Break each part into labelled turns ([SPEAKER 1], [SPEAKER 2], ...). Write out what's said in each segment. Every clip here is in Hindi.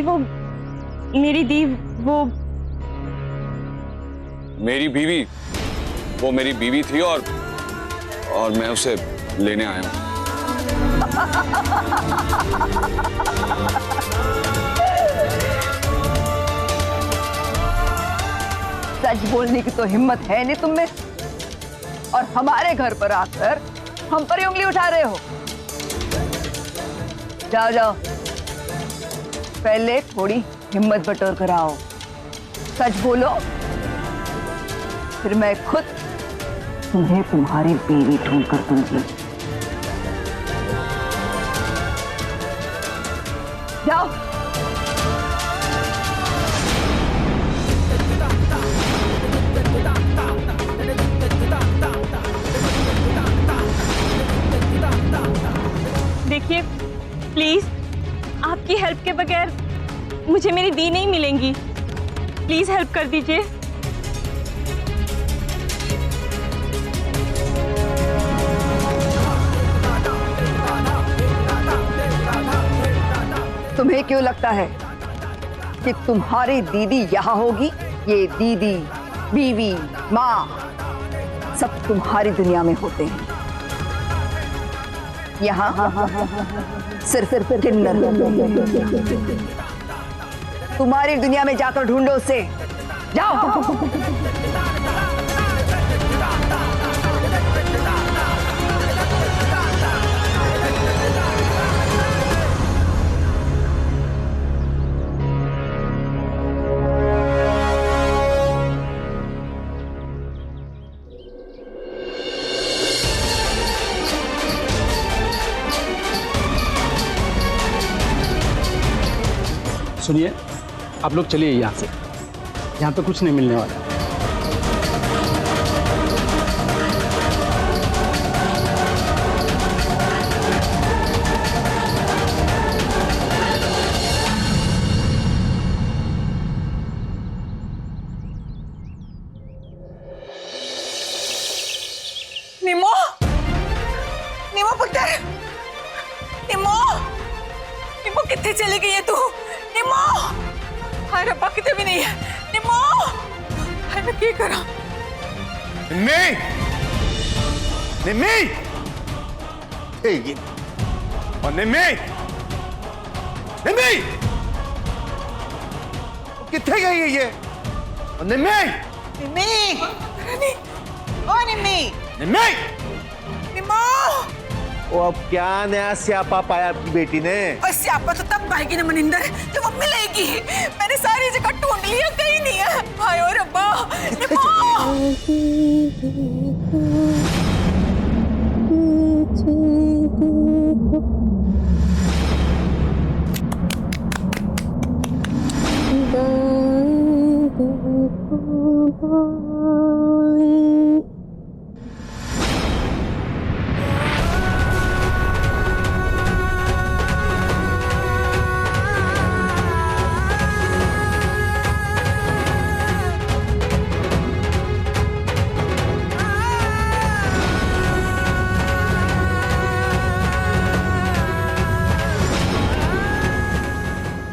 [SPEAKER 1] जी वो मेरी दी वो
[SPEAKER 2] मेरी बीवी, वो मेरी बीवी थी और मैं उसे लेने आया हूं।
[SPEAKER 3] सच बोलने की तो हिम्मत है नहीं तुम में, और हमारे घर पर आकर हम पर ही उंगली उठा रहे हो। जाओ जाओ, पहले थोड़ी हिम्मत बटोर कर आओ। सच बोलो, फिर मैं खुद तुम्हें तुम्हारी बीवी ढूंढ कर दूंगी। जाओ।
[SPEAKER 1] देखिए प्लीज, आपकी हेल्प के बगैर मुझे मेरी दी नहीं मिलेंगी। प्लीज हेल्प कर दीजिए।
[SPEAKER 3] तुम्हें क्यों लगता है कि तुम्हारी दीदी यहाँ होगी? ये दीदी, बीवी, माँ सब तुम्हारी दुनिया में होते हैं। यहाँ सिर्फ किन्नर। तुम्हारी दुनिया में जाकर ढूंढो उसे। जाओ।
[SPEAKER 4] सुनिए, आप लोग चलिए यहाँ से, यहाँ पे कुछ नहीं मिलने वाला।
[SPEAKER 5] निमो, निमो पुत्र, निमो, निमो कितने चली गई है तू? निमो, हाय रब्बा कितने भी नहीं है। निमो, हाय मैं क्या करा?
[SPEAKER 6] निम्मी, निम्मी, ये और निम्मी, निम्मी, कितने गई है ये? और निम्मी,
[SPEAKER 5] निम्मी, रानी, ओ निम्मी,
[SPEAKER 6] निम्मी,
[SPEAKER 5] निमो,
[SPEAKER 6] वो अब क्या नया स्यापा पाया आपकी बेटी ने?
[SPEAKER 5] और स्यापा तो तब पाएगी ना मनिंदर जब वो मिलेगी। मैंने सारी जगह ढूंढ लिया, कहीं नहीं है। हाय ओ रब्बा,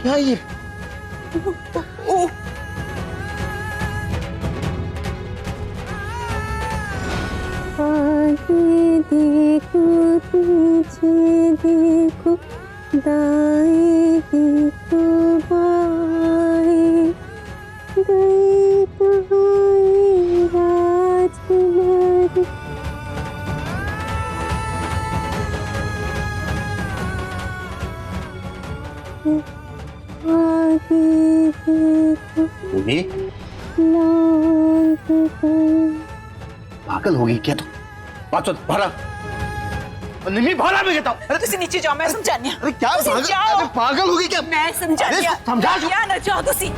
[SPEAKER 6] क्या ये?
[SPEAKER 7] आगे देखो, पीछे देखो, दाएं देखो, बाएं, गई कहाँ ये राजकुमारी? आगे देखो,
[SPEAKER 6] निम्मी,
[SPEAKER 7] लाल कपड़े।
[SPEAKER 6] पागल होगी क्या तू? बात सुन, भारा, और निम्मी भारा में कहता हूँ। अरे
[SPEAKER 5] तुसी नीचे जाओ, मैं समझानी हूं।
[SPEAKER 6] अरे क्या पागल?
[SPEAKER 5] जाओ।
[SPEAKER 6] अरे पागल होगी क्या?
[SPEAKER 5] मैं समझानी हूं।
[SPEAKER 6] समझा जो।
[SPEAKER 5] क्या ना जाओ तुसी।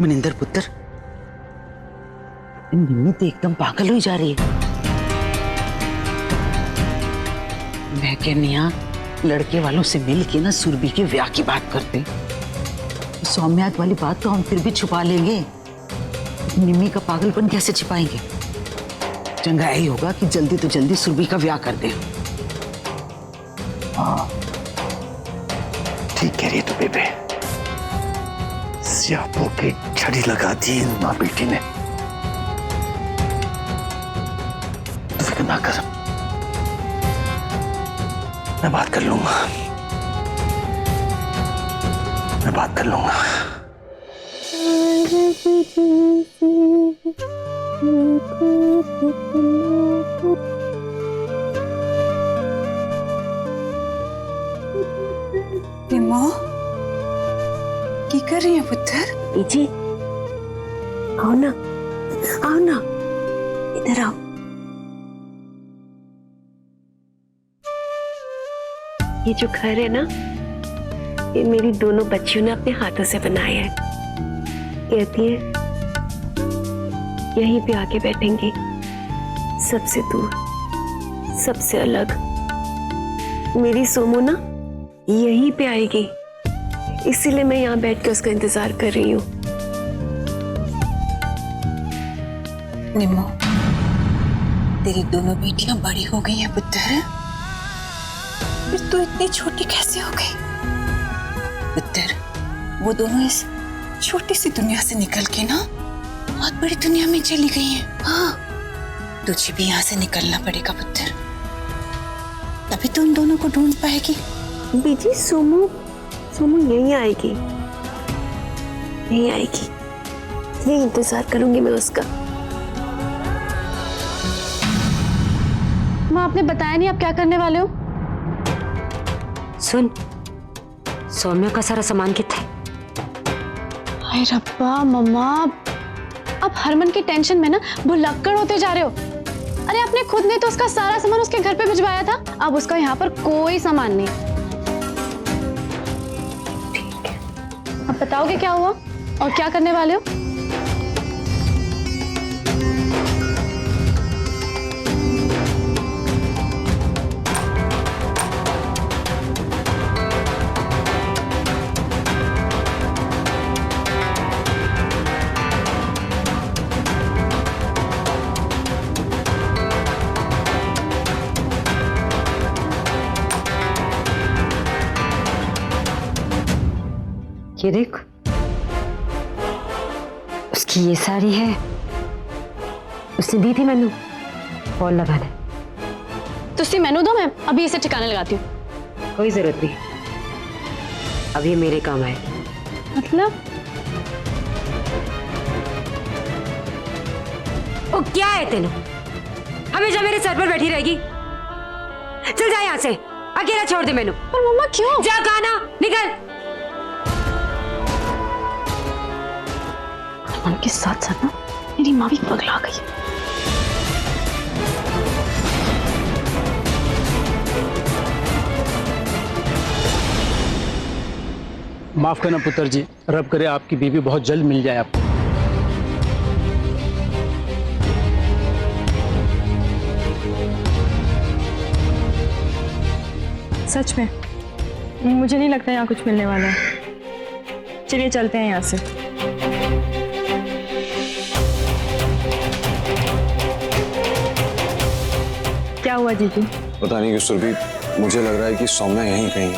[SPEAKER 8] मनिंदर पुत्र, निम्मी तो एकदम पागल हो जा रही है। मैं कहनी लड़के वालों से मिल के ना सुरभि के ब्याह की बात करते। सौम्यात वाली बात तो हम फिर भी छुपा लेंगे, निम्मी का पागलपन कैसे छिपाएंगे? चंगा यही होगा कि जल्दी तो जल्दी सुरभि का ब्याह कर दें।
[SPEAKER 6] ठीक कह रही है तू बेबे। स्यापों की छड़ी लगा दी इन माँ बेटी ने। तू फिक्र ना कर, मैं बात कर लूंगा, मैं बात कर लूंगा।
[SPEAKER 5] निम्मो की कर रही है पुत्र?
[SPEAKER 7] जी आओ ना, आओ ना, इधर आओ। ये जो घर है ना, ये मेरी दोनों बच्चियों ने अपने हाथों से बनाया है। कहती है यहीं पे आके बैठेंगे, सबसे दूर, सबसे अलग। मेरी सोमो ना यहीं पे आएगी, इसीलिए मैं यहाँ बैठ के उसका इंतजार कर रही हूँ।
[SPEAKER 5] निम्मो, तेरी दोनों बेटियां बड़ी हो गई हैं पुत्र, फिर तू इतनी छोटी कैसे हो गई? पुत्र, वो दोनों इस छोटी सी दुनिया से निकल के ना बहुत बड़ी दुनिया में चली गई हैं। हाँ, तुझे भी यहाँ से निकलना पड़ेगा पुत्र, तभी तो उन दोनों को ढूंढ पाएगी।
[SPEAKER 7] बीजी सोमो यहीं आएगी, यहीं आएगी, यही इंतजार करूंगी मैं उसका।
[SPEAKER 9] माँ, आपने बताया नहीं आप क्या करने वाले हो?
[SPEAKER 7] सुन, सौम्या का सारा सामान कितना है?
[SPEAKER 9] हाय रब्बा मम्मा, आप हरमन की टेंशन में ना भुलक्कड़ होते जा रहे हो। अरे आपने खुद ने तो उसका सारा सामान उसके घर पे भिजवाया था, अब उसका यहाँ पर कोई सामान नहीं। अब बताओगे क्या हुआ और क्या करने वाले हो?
[SPEAKER 7] ये देख, उसकी ये साड़ी है, उसने दी थी मैनू फॉल लगाने।
[SPEAKER 9] तुसी मैनू दो, मैं अभी इसे ठिकाने लगाती हूँ।
[SPEAKER 7] कोई जरूरत नहीं, अब ये मेरे काम आएगी।
[SPEAKER 9] मतलब?
[SPEAKER 7] ओ क्या है तेनू, हमेशा मेरे सर पर बैठी रहेगी? चल जा यहाँ से, अकेला छोड़ दे मैनू।
[SPEAKER 9] पर मम्मा क्यों?
[SPEAKER 7] जा कहा ना, निकल।
[SPEAKER 9] हरमन के साथ साथ ना मेरी माँ भी पगला गई।
[SPEAKER 4] माफ करना पुत्र जी, रब करे आपकी बीवी बहुत जल्द मिल जाए आपको।
[SPEAKER 1] सच में मुझे नहीं लगता यहाँ कुछ मिलने वाला है। चलिए चलते हैं यहाँ से। क्या हुआ जीजू?
[SPEAKER 2] पता नहीं कि सुरभि, मुझे लग रहा है कि सौम्या यहीं कहीं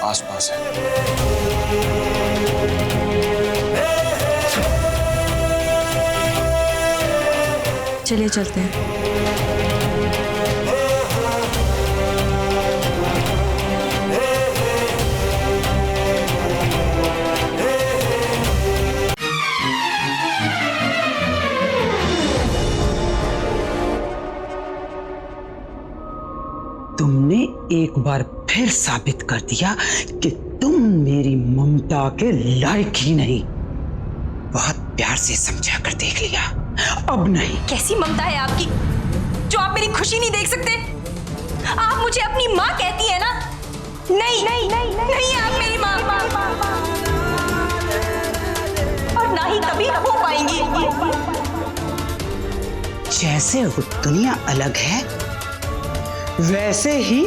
[SPEAKER 2] आसपास है।
[SPEAKER 1] चलिए चलते हैं।
[SPEAKER 8] तुमने एक बार फिर साबित कर दिया कि तुम मेरी ममता के लायक ही नहीं। बहुत प्यार से समझा कर देख लिया, अब नहीं।
[SPEAKER 1] कैसी ममता है आपकी जो आप मेरी खुशी नहीं देख सकते? आप मुझे अपनी माँ कहती है ना? नहीं नहीं नहीं नहीं, आप मेरी माँ और ना ही कभी हो पाएंगी।
[SPEAKER 8] जैसे वो दुनिया अलग है, वैसे ही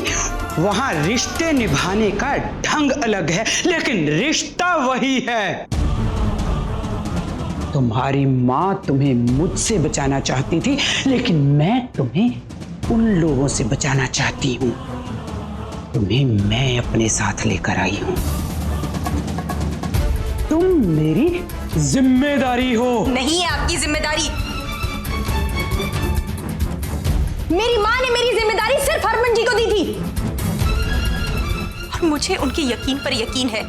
[SPEAKER 8] वहां रिश्ते निभाने का ढंग अलग है, लेकिन रिश्ता वही है। तुम्हारी माँ तुम्हें मुझसे बचाना चाहती थी, लेकिन मैं तुम्हें उन लोगों से बचाना चाहती हूँ। तुम्हें मैं अपने साथ लेकर आई हूँ। तुम मेरी जिम्मेदारी हो।
[SPEAKER 1] नहीं है आपकी जिम्मेदारी। मेरी माँ ने मेरी जिम्मेदारी सिर्फ हरमन जी को दी थी, और मुझे उनके यकीन पर यकीन है।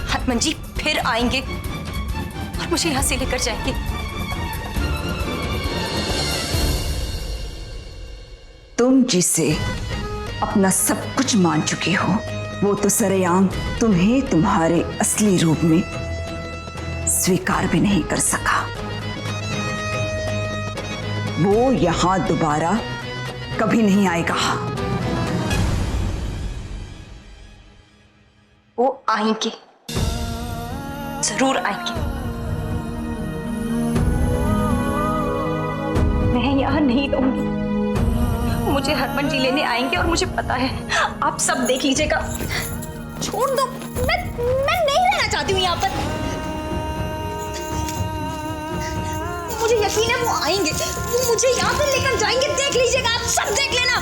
[SPEAKER 1] हरमन जी फिर आएंगे और मुझे यहां से लेकर जाएंगे।
[SPEAKER 3] तुम जिसे अपना सब कुछ मान चुके हो, वो तो सरेआम तुम्हें तुम्हारे असली रूप में स्वीकार भी नहीं कर सका। वो यहां दोबारा कभी नहीं आएगा।
[SPEAKER 1] वो आएंगे, जरूर आएंगे। मैं यहां नहीं रहूंगी। मुझे हरमन जी लेने आएंगे और मुझे पता है, आप सब देख लीजिएगा। छोड़ दो, मैं नहीं रहना चाहती हूँ यहाँ पर। मुझे यकीन है वो आएंगे, वो मुझे यहाँ पर लेकर जाएंगे। देख लीजिएगा, आप सब देख लेना।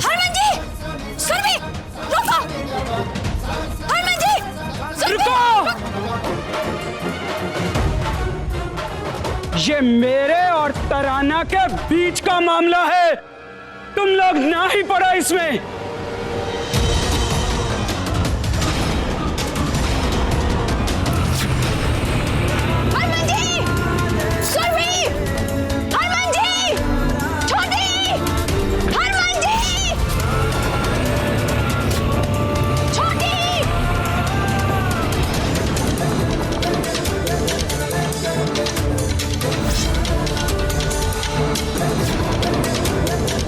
[SPEAKER 1] हरमन जी, सुरभि, रुको। हरमन जी,
[SPEAKER 8] रुको! ये मेरे और तराना के बीच का मामला है। तुम लोग ना ही पड़ो इसमें।